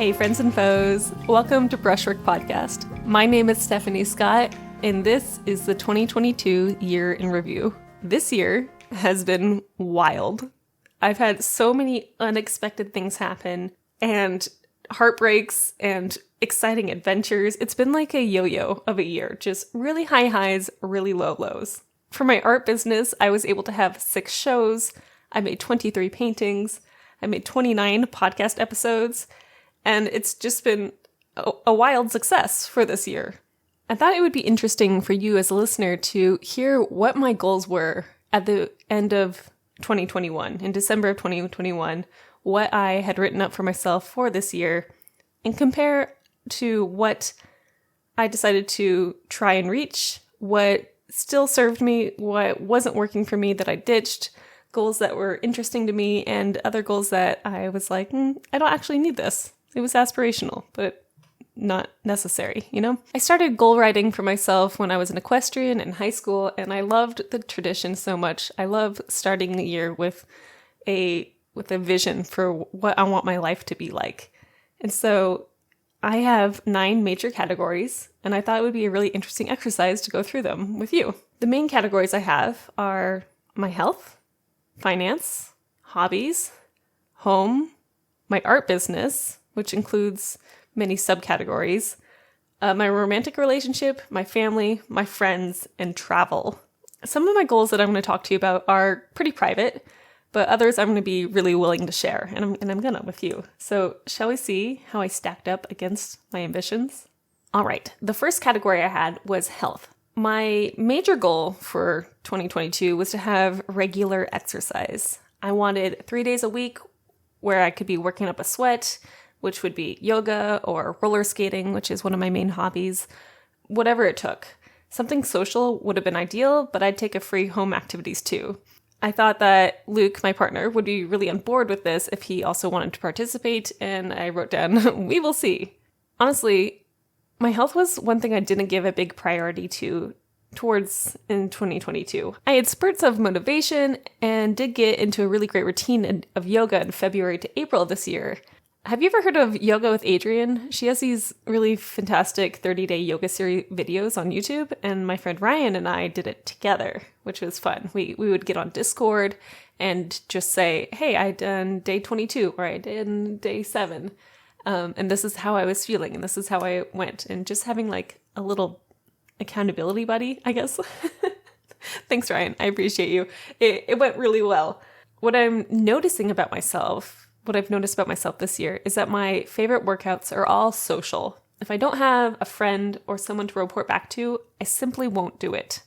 Hey friends and foes, welcome to Brushwork Podcast. My name is Stephanie Scott, and this is the 2022 year in review. This year has been wild. I've had so many unexpected things happen, and heartbreaks, and exciting adventures. It's been like a yo-yo of a year, just really high highs, really low lows. For my art business, I was able to have 6 shows, I made 23 paintings, I made 29 podcast episodes, and it's just been a wild success for this year. I thought it would be interesting for you as a listener to hear what my goals were at the end of 2021, in December of 2021, what I had written up for myself for this year, and compare to what I decided to try and reach, what still served me, what wasn't working for me that I ditched, goals that were interesting to me, and other goals that I was like, I don't actually need this. It was aspirational, but not necessary, you know? I started goal writing for myself when I was an equestrian in high school, and I loved the tradition so much. I love starting the year with a vision for what I want my life to be like. And so I have 9 major categories, and I thought it would be a really interesting exercise to go through them with you. The main categories I have are my health, finance, hobbies, home, my art business, which includes many subcategories, my romantic relationship, my family, my friends, and travel. Some of my goals that I'm going to talk to you about are pretty private, but others I'm going to be really willing to share, and I'm going to with you. So shall we see how I stacked up against my ambitions? All right, the first category I had was health. My major goal for 2022 was to have regular exercise. I wanted 3 days a week where I could be working up a sweat, which would be yoga or roller skating, which is one of my main hobbies, whatever it took. Something social would have been ideal, but I'd take a free home activities too. I thought that Luke, my partner, would be really on board with this if he also wanted to participate, and I wrote down, we will see. Honestly, my health was one thing I didn't give a big priority towards in 2022. I had spurts of motivation and did get into a really great routine of yoga in February to April this year. Have you ever heard of Yoga with Adriene? She has these really fantastic 30-day yoga series videos on YouTube, and my friend Ryan and I did it together, which was fun. We would get on Discord and just say, hey, I done day 22, or I did day 7, and this is how I was feeling, and this is how I went, and just having like a little accountability buddy, I guess. Thanks, Ryan. I appreciate you. It went really well. What I'm noticing about myself, what I've noticed about myself this year, is that my favorite workouts are all social. If I don't have a friend or someone to report back to, I simply won't do it.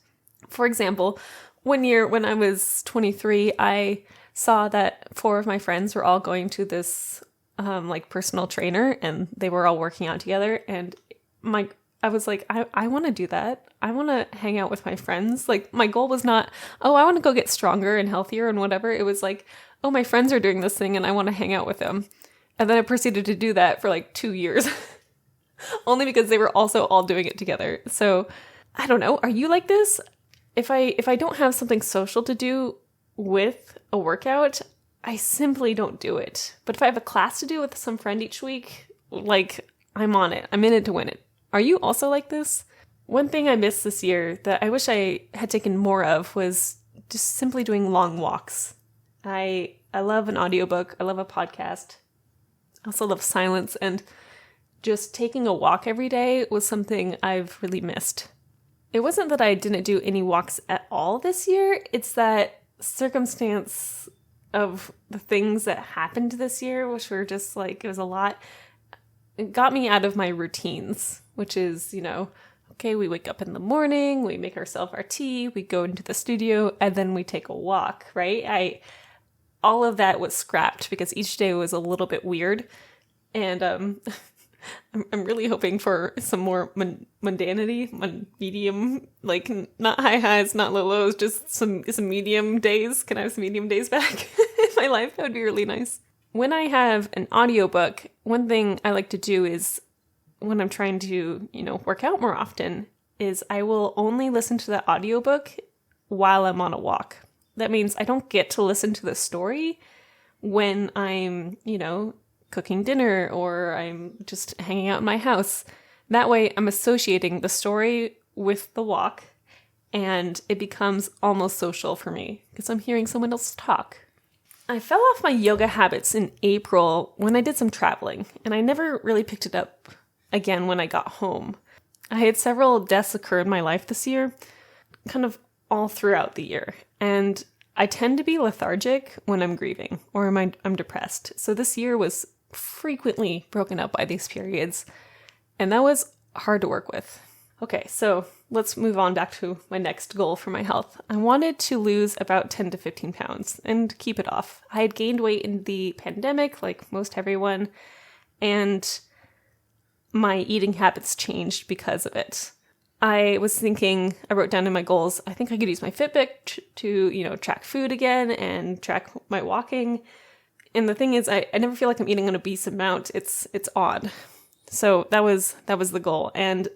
For example, one year when I was 23, I saw that 4 of my friends were all going to this personal trainer, and they were all working out together, and I was like, I want to do that. I want to hang out with my friends. Like, my goal was not, I want to go get stronger and healthier and whatever. It was like, my friends are doing this thing and I want to hang out with them. And then I proceeded to do that for like 2 years. Only because they were also all doing it together. So, I don't know. Are you like this? If I don't have something social to do with a workout, I simply don't do it. But if I have a class to do with some friend each week, like, I'm on it. I'm in it to win it. Are you also like this? One thing I missed this year that I wish I had taken more of was just simply doing long walks. I love an audiobook. I love a podcast. I also love silence, and just taking a walk every day was something I've really missed. It wasn't that I didn't do any walks at all this year. It's that circumstance of the things that happened this year, which were just like, it was a lot. It got me out of my routines, which is, okay, we wake up in the morning, we make ourselves our tea, we go into the studio, and then we take a walk, right? All of that was scrapped because each day was a little bit weird. And I'm really hoping for some more mundanity, medium, like not high highs, not low lows, just some medium days. Can I have some medium days back in my life? That would be really nice. When I have an audiobook, one thing I like to do is, when I'm trying to, work out more often, is I will only listen to the audiobook while I'm on a walk. That means I don't get to listen to the story when I'm, cooking dinner or I'm just hanging out in my house. That way I'm associating the story with the walk and it becomes almost social for me because I'm hearing someone else talk. I fell off my yoga habits in April when I did some traveling, and I never really picked it up again when I got home. I had several deaths occur in my life this year, kind of all throughout the year, and I tend to be lethargic when I'm grieving or I'm depressed. So this year was frequently broken up by these periods, and that was hard to work with. Okay, so let's move on back to my next goal for my health. I wanted to lose about 10 to 15 pounds and keep it off. I had gained weight in the pandemic, like most everyone, and my eating habits changed because of it. I was thinking, I wrote down in my goals, I think I could use my Fitbit to, track food again and track my walking. And the thing is, I never feel like I'm eating an obese amount. It's odd. So that was the goal. And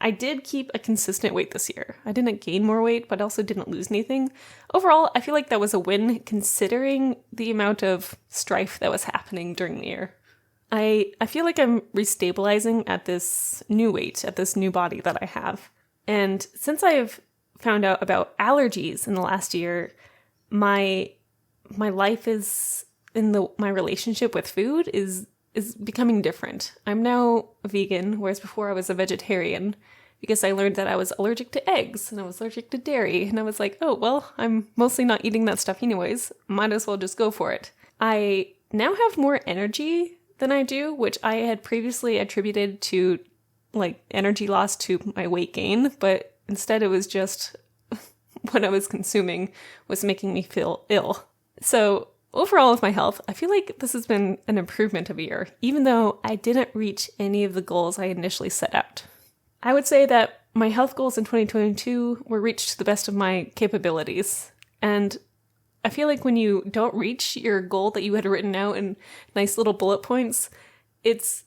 I did keep a consistent weight this year. I didn't gain more weight, but also didn't lose anything. Overall, I feel like that was a win considering the amount of strife that was happening during the year. I feel like I'm restabilizing at this new weight, at this new body that I have. And since I've found out about allergies in the last year, my life is my relationship with food is becoming different. I'm now a vegan, whereas before I was a vegetarian because I learned that I was allergic to eggs and I was allergic to dairy. And I was like, oh, well, I'm mostly not eating that stuff anyways. Might as well just go for it. I now have more energy than I do, which I had previously attributed to like energy loss to my weight gain. But instead it was just what I was consuming was making me feel ill. So overall with my health, I feel like this has been an improvement of a year, even though I didn't reach any of the goals I initially set out. I would say that my health goals in 2022 were reached to the best of my capabilities. And I feel like when you don't reach your goal that you had written out in nice little bullet points, it's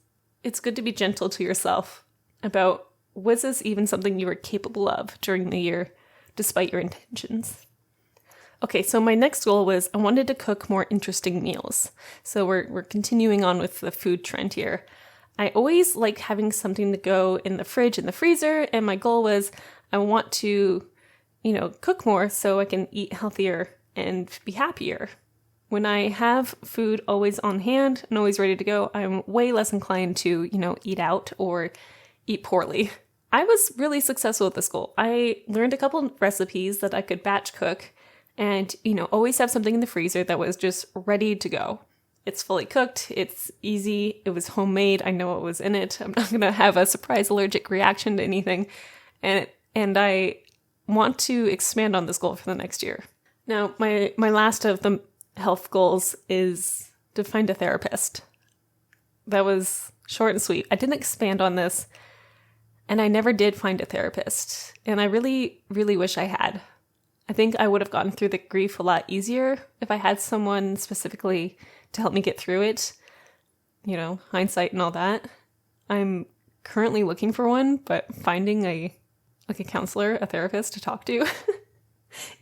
good to be gentle to yourself about, was this even something you were capable of during the year, despite your intentions? Okay, so my next goal was I wanted to cook more interesting meals. So we're continuing on with the food trend here. I always like having something to go in the fridge and the freezer, and my goal was I want to, cook more so I can eat healthier and be happier. When I have food always on hand and always ready to go, I'm way less inclined to, eat out or eat poorly. I was really successful with this goal. I learned a couple of recipes that I could batch cook and, always have something in the freezer that was just ready to go. It's fully cooked. It's easy. It was homemade. I know what was in it. I'm not going to have a surprise allergic reaction to anything. And I want to expand on this goal for the next year. Now, my last of the health goals is to find a therapist. That was short and sweet. I didn't expand on this, and I never did find a therapist. And I really, really wish I had. I think I would have gotten through the grief a lot easier if I had someone specifically to help me get through it. Hindsight and all that. I'm currently looking for one, but finding a counselor, a therapist to talk to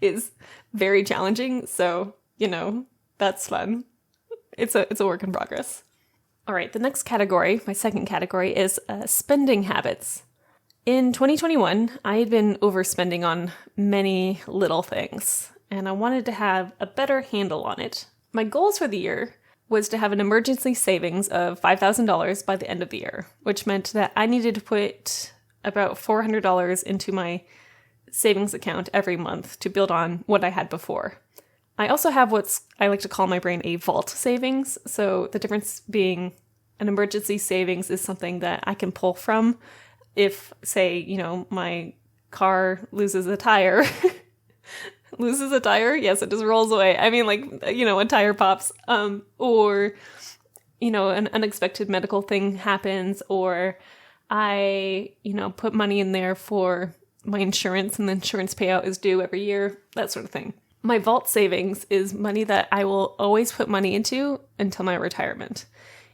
is very challenging. So, that's fun. It's a work in progress. All right, the next category, my second category, is spending habits. In 2021, I had been overspending on many little things, and I wanted to have a better handle on it. My goals for the year was to have an emergency savings of $5,000 by the end of the year, which meant that I needed to put about $400 into my savings account every month to build on what I had before. I also have what I like to call in my brain a vault savings. So the difference being an emergency savings is something that I can pull from if, say, my car loses a tire. Loses a tire? Yes, it just rolls away. I mean, a tire pops. Or, an unexpected medical thing happens, or I, put money in there for my insurance and the insurance payout is due every year, that sort of thing. My vault savings is money that I will always put money into until my retirement.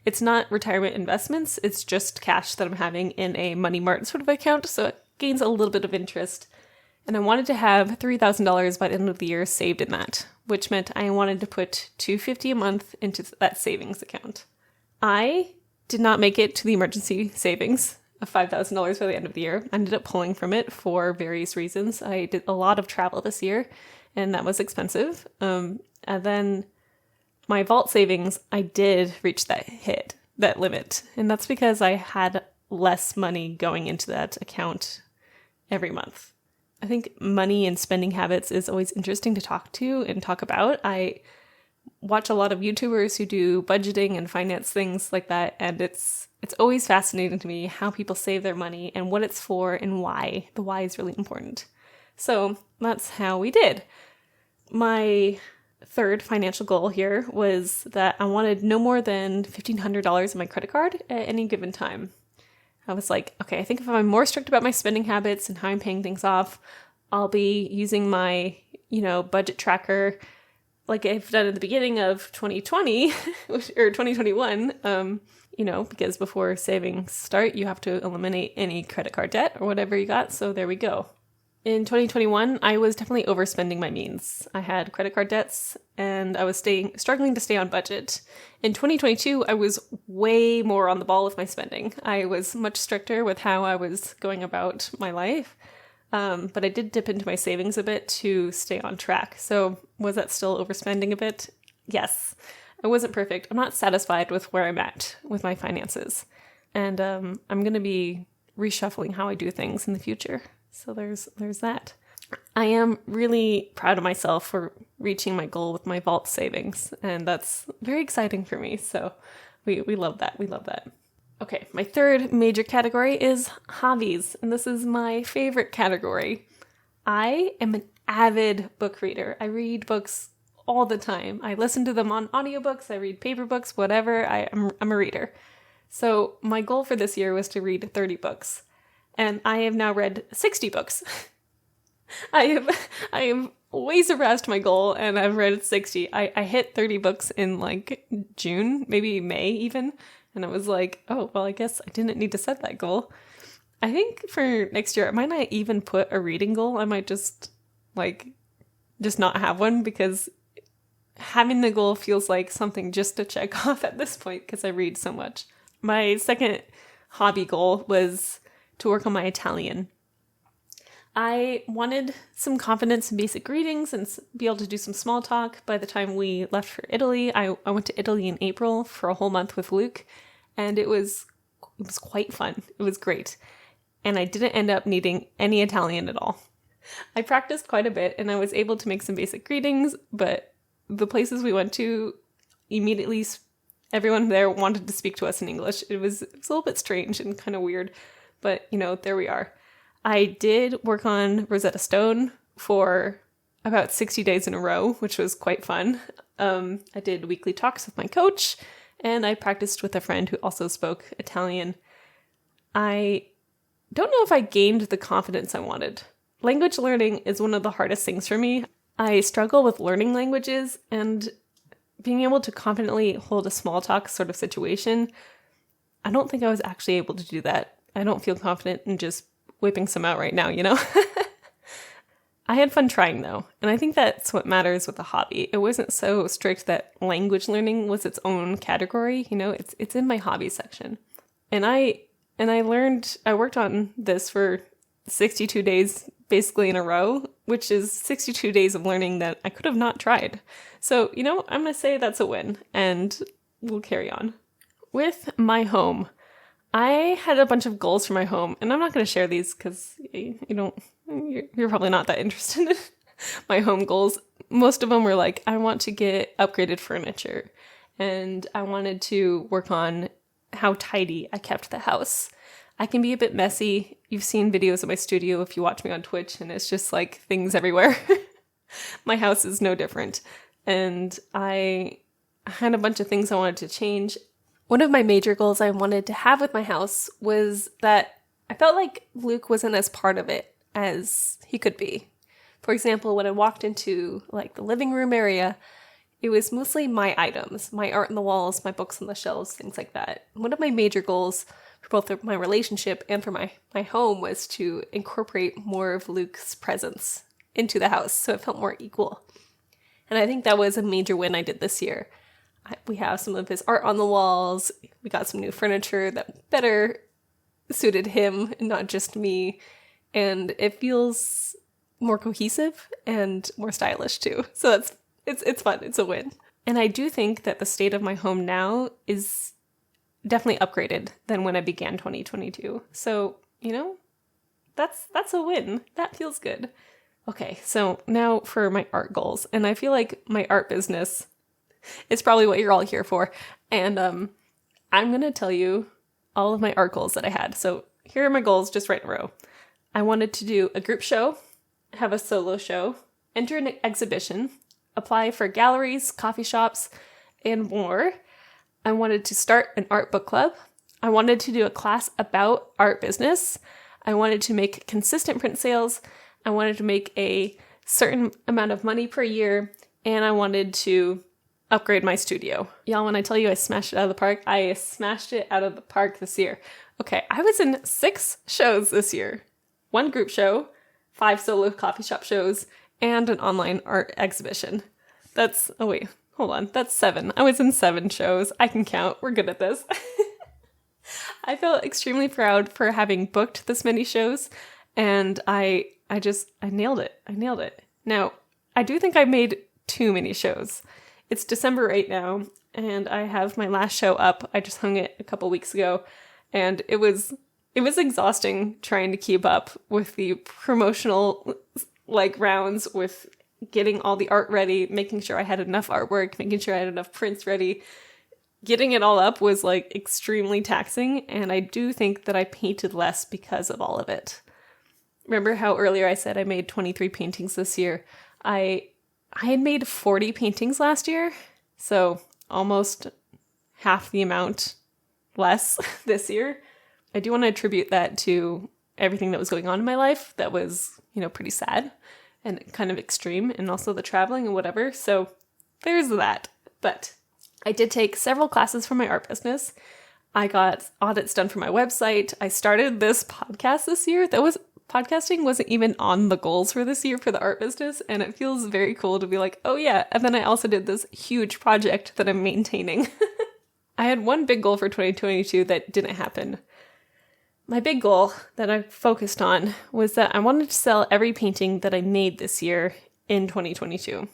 It's not retirement investments, it's just cash that I'm having in a Money Mart sort of account, so it gains a little bit of interest. And I wanted to have $3,000 by the end of the year saved in that, which meant I wanted to put $250 a month into that savings account. I did not make it to the emergency savings of $5,000 by the end of the year. I ended up pulling from it for various reasons. I did a lot of travel this year, and that was expensive. And then my vault savings, I did reach that limit. And that's because I had less money going into that account every month. I think money and spending habits is always interesting to talk about. I watch a lot of YouTubers who do budgeting and finance things like that, and it's always fascinating to me how people save their money and what it's for and why. The why is really important. So that's how we did. My third financial goal here was that I wanted no more than $1,500 in my credit card at any given time. I was like, okay, I think if I'm more strict about my spending habits and how I'm paying things off, I'll be using my, budget tracker like I've done at the beginning of 2020 or 2021, because before savings start, you have to eliminate any credit card debt or whatever you got. So there we go. In 2021, I was definitely overspending my means. I had credit card debts and I was struggling to stay on budget. In 2022, I was way more on the ball with my spending. I was much stricter with how I was going about my life. But I did dip into my savings a bit to stay on track. So was that still overspending a bit? Yes. I wasn't perfect. I'm not satisfied with where I'm at with my finances. And I'm going to be reshuffling how I do things in the future. So there's that. I am really proud of myself for reaching my goal with my vault savings. And that's very exciting for me. So we love that. We love that. Okay, my third major category is hobbies, and this is my favorite category. I am an avid book reader. I read books all the time. I listen to them on audiobooks, I read paper books, whatever. I'm a reader. So my goal for this year was to read 30 books, and I have now read 60 books. I have way surpassed my goal, and I've read 60. I hit 30 books in like June, maybe May even. And I was like, oh, well, I guess I didn't need to set that goal. I think for next year, I might not even put a reading goal. I might just not have one, because having the goal feels like something just to check off at this point because I read so much. My second hobby goal was to work on my Italian. I wanted some confidence in basic greetings and be able to do some small talk. By the time we left for Italy, I went to Italy in April for a whole month with Luke, and it was quite fun. It was great. And I didn't end up needing any Italian at all. I practiced quite a bit and I was able to make some basic greetings, but the places we went to, immediately everyone there wanted to speak to us in English. It was a little bit strange and kind of weird, but there we are. I did work on Rosetta Stone for about 60 days in a row, which was quite fun. I did weekly talks with my coach, and I practiced with a friend who also spoke Italian. I don't know if I gained the confidence I wanted. Language learning is one of the hardest things for me. I struggle with learning languages, and being able to confidently hold a small talk sort of situation, I don't think I was actually able to do that. I don't feel confident in just whipping some out right now, I had fun trying though, and I think that's what matters with a hobby. It wasn't so strict that language learning was its own category, it's in my hobby section. And I worked on this for 62 days basically in a row, which is 62 days of learning that I could have not tried. So, I'm going to say that's a win, and we'll carry on. With my home, I had a bunch of goals for my home, and I'm not going to share these because you're probably not that interested in my home goals. Most of them were like, I want to get upgraded furniture, and I wanted to work on how tidy I kept the house. I can be a bit messy. You've seen videos of my studio if you watch me on Twitch, and it's just like things everywhere. My house is no different. And I had a bunch of things I wanted to change. One of my major goals I wanted to have with my house was that I felt like Luke wasn't as part of it as he could be. For example, when I walked into the living room area, it was mostly my items, my art on the walls, my books on the shelves, things like that. One of my major goals for both my relationship and for my home was to incorporate more of Luke's presence into the house so it felt more equal. And I think that was a major win I did this year. We have some of his art on the walls. We got some new furniture that better suited him and not just me. And it feels more cohesive and more stylish too. So it's fun. It's a win. And I do think that the state of my home now is definitely upgraded than when I began 2022. So, that's a win. That feels good. Okay, so now for my art goals. And I feel like my art business is probably what you're all here for. And I'm going to tell you all of my art goals that I had. So here are my goals just right in a row. I wanted to do a group show, have a solo show, enter an exhibition, apply for galleries, coffee shops, and more. I wanted to start an art book club. I wanted to do a class about art business. I wanted to make consistent print sales. I wanted to make a certain amount of money per year. And I wanted to upgrade my studio. Y'all, when I tell you I smashed it out of the park, I smashed it out of the park this year. Okay, I was in 6 shows this year. 1 group show, 5 solo coffee shop shows, and an online art exhibition. That's 7. I was in 7 shows. I can count. We're good at this. I felt extremely proud for having booked this many shows, and I nailed it. I nailed it. Now, I do think I made too many shows. It's December right now, and I have my last show up. I just hung it a couple weeks ago, and it was exhausting trying to keep up with the promotional rounds, with getting all the art ready, making sure I had enough artwork, making sure I had enough prints ready. Getting it all up was extremely taxing, and I do think that I painted less because of all of it. Remember how earlier I said I made 23 paintings this year? I had made 40 paintings last year, so almost half the amount less this year. I do want to attribute that to everything that was going on in my life that was, pretty sad and kind of extreme, and also the traveling and whatever. So there's that. But I did take several classes for my art business. I got audits done for my website. I started this podcast this year. Podcasting wasn't even on the goals for this year for the art business, and it feels very cool to be like, oh yeah, and then I also did this huge project that I'm maintaining. I had one big goal for 2022 that didn't happen. My big goal that I focused on was that I wanted to sell every painting that I made this year in 2022.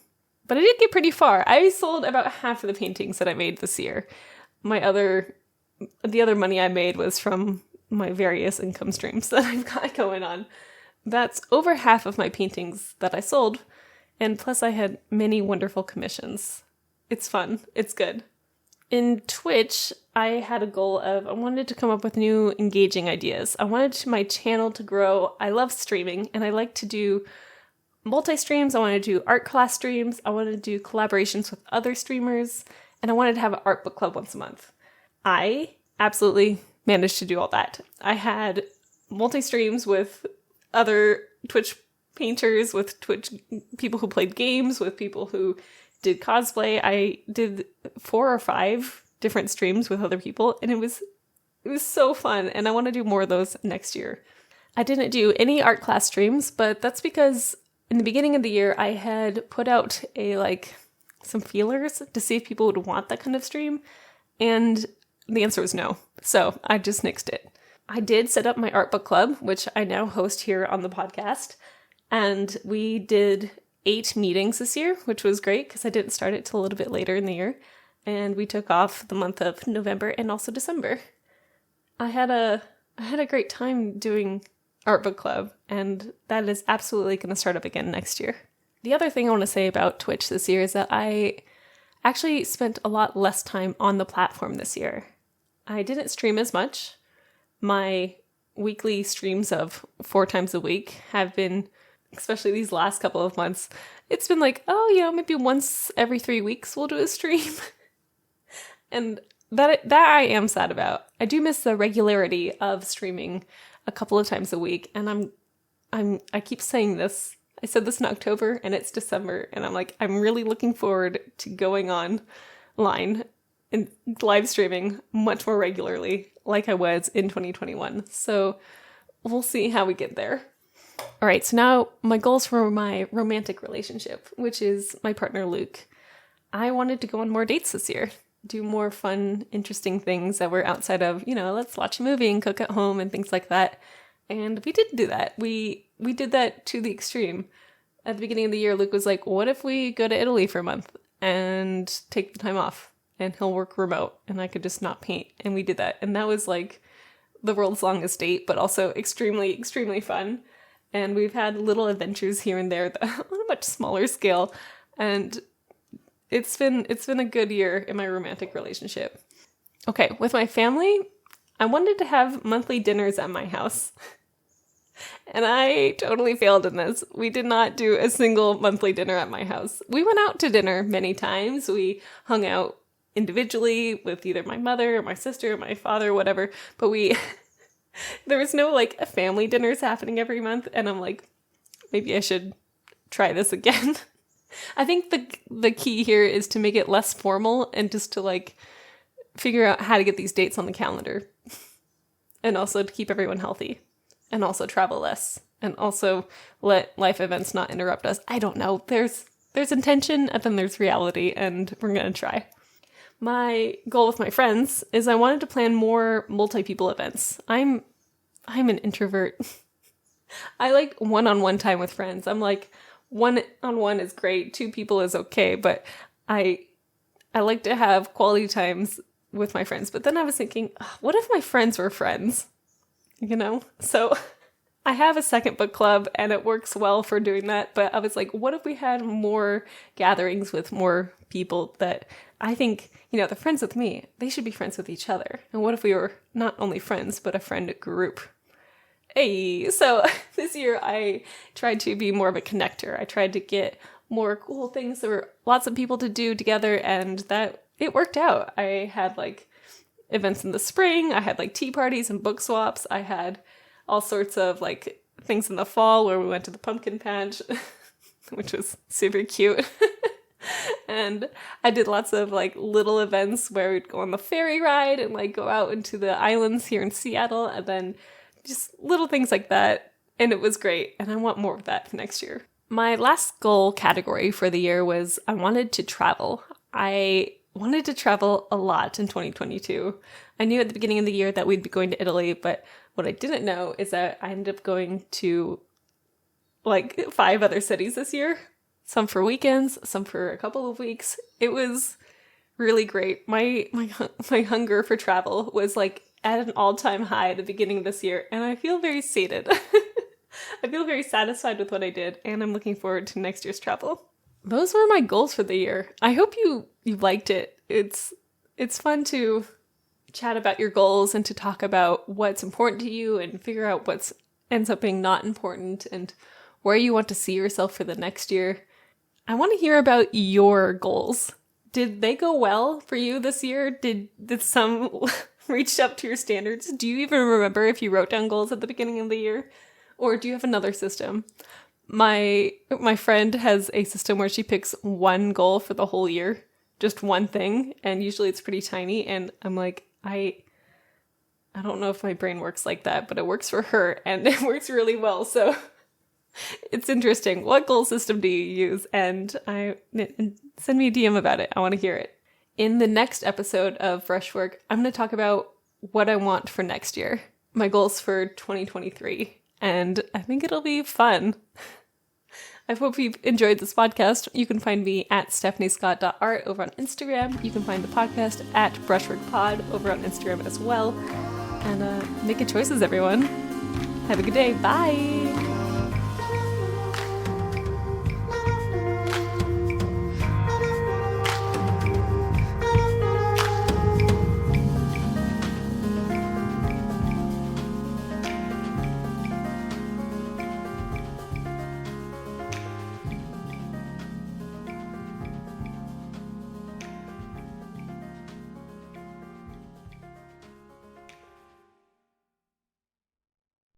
But I did get pretty far. I sold about half of the paintings that I made this year. The other money I made was from my various income streams that I've got going on. That's over half of my paintings that I sold, and plus I had many wonderful commissions. It's fun. It's good. In Twitch, I had a goal of I wanted to come up with new engaging ideas. I wanted my channel to grow. I love streaming, and I like to do multi-streams. I want to do art class streams. I want to do collaborations with other streamers, and I wanted to have an art book club once a month. I absolutely managed to do all that. I had multi-streams with other Twitch painters, with Twitch people who played games, with people who did cosplay. I did 4 or 5 different streams with other people, and it was so fun, and I want to do more of those next year. I didn't do any art class streams, but that's because in the beginning of the year, I had put out some feelers to see if people would want that kind of stream, and the answer was no. So I just nixed it. I did set up my art book club, which I now host here on the podcast, and we did 8 meetings this year, which was great because I didn't start it till a little bit later in the year, and we took off the month of November and also December. I had a great time doing art book club, and that is absolutely going to start up again next year. The other thing I want to say about Twitch this year is that I actually spent a lot less time on the platform this year. I didn't stream as much. My weekly streams of 4 times a week have been, especially these last couple of months, it's been maybe once every 3 weeks we'll do a stream. And that I am sad about. I do miss the regularity of streaming a couple of times a week, and I keep saying this. I said this in October, and it's December, and I'm really looking forward to going online and live streaming much more regularly like I was in 2021. So we'll see how we get there. All right, so now my goals for my romantic relationship, which is my partner, Luke. I wanted to go on more dates this year, do more fun, interesting things that were outside of, let's watch a movie and cook at home and things like that. And we did do that. We did that to the extreme. At the beginning of the year, Luke was like, what if we go to Italy for a month and take the time off and he'll work remote and I could just not paint? And we did that. And that was like the world's longest date, but also extremely, extremely fun. And we've had little adventures here and there on a much smaller scale. And it's been a good year in my romantic relationship. Okay, with my family, I wanted to have monthly dinners at my house. And I totally failed in this. We did not do a single monthly dinner at my house. We went out to dinner many times. We hung out individually with either my mother or my sister or my father or whatever, but there was no like family dinners happening every month, and I'm like, maybe I should try this again. I think the key here is to make it less formal and just to like figure out how to get these dates on the calendar, and also to keep everyone healthy, and also travel less, and also let life events not interrupt us. I don't know. There's intention and then there's reality, and we're gonna try. My goal with my friends is I wanted to plan more multi-people events. I'm an introvert. I like one-on-one time with friends. I'm like, one-on-one is great, 2 people is okay, but I like to have quality times with my friends. But then I was thinking, what if my friends were friends? So I have a second book club and it works well for doing that. But I was like, what if we had more gatherings with more people that I think, they're friends with me. They should be friends with each other. And what if we were not only friends, but a friend group? Hey, so this year I tried to be more of a connector. I tried to get more cool things. There were lots of people to do together, and that it worked out. I had like events in the spring. I had like tea parties and book swaps. I had all sorts of like things in the fall where we went to the pumpkin patch, which was super cute. And I did lots of like little events where we'd go on the ferry ride and like go out into the islands here in Seattle, and then just little things like that. And it was great. And I want more of that next year. My last goal category for the year was I wanted to travel. I wanted to travel a lot in 2022. I knew at the beginning of the year that we'd be going to Italy, but what I didn't know is that I ended up going to like 5 other cities this year. Some for weekends, some for a couple of weeks. It was really great. My hunger for travel was like at an all-time high at the beginning of this year, and I feel very sated. I feel very satisfied with what I did, and I'm looking forward to next year's travel. Those were my goals for the year. I hope you liked it. It's fun to chat about your goals and to talk about what's important to you and figure out what ends up being not important and where you want to see yourself for the next year. I want to hear about your goals. Did they go well for you this year? Did some reach up to your standards? Do you even remember if you wrote down goals at the beginning of the year? Or do you have another system? My friend has a system where she picks one goal for the whole year, just one thing, and usually it's pretty tiny, and I'm like, I don't know if my brain works like that, but it works for her, and it works really well, so it's interesting. What goal system do you use? And send me a DM about it. I want to hear it. In the next episode of Brushwork, I'm going to talk about what I want for next year, my goals for 2023, and I think it'll be fun. I hope you've enjoyed this podcast. You can find me at stephaniescott.art over on Instagram. You can find the podcast at BrushworkPod over on Instagram as well. And make good choices, everyone. Have a good day. Bye!